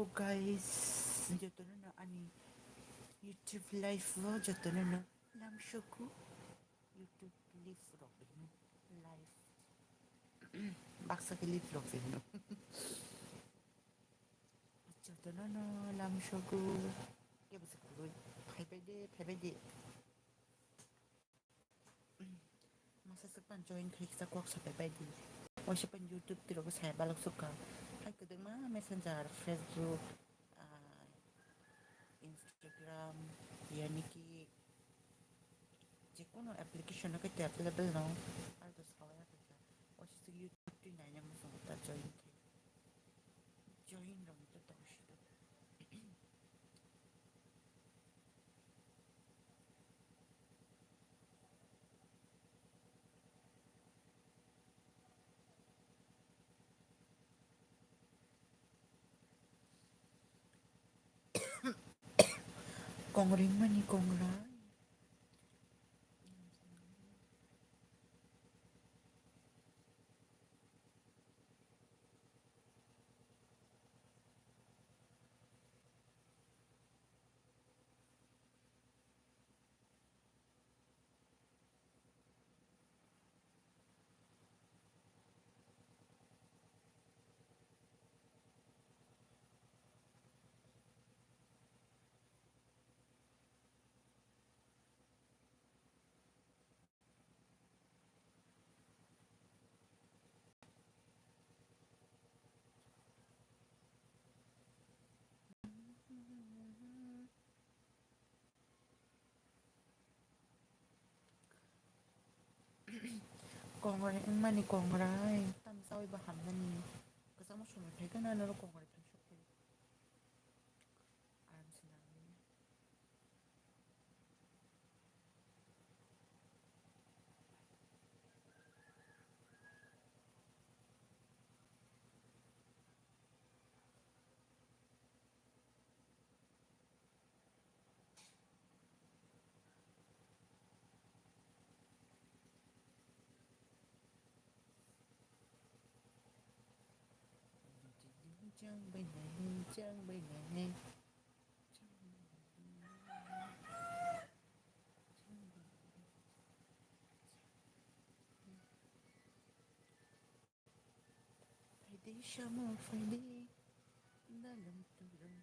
guys, jatuh na ani YouTube live lo jatuh na lam shoku YouTube live robin live baksa ke live robin no jatuh na lam shoku ya bisa kulo phaibade masa sepan join klik sa kwak sa phaibade o sipan YouTube tiro ko sa balak suka hai kadang ma messenger Facebook Instagram yani ki যেকোনো application ক্ষেত্রে available নাও আর তো সবাই ক্ষেত্রে অবশ্যই ইউটিউবটি নাই না মুসলমান join রঙটা তবশ্যই kongring mani kongra kongring mani kongray tam sawi baham mani kasama sunod hay ka na nalo kongray tam syukri aram sinabi Chang bay nay Friday siya mo Friday dalam tulong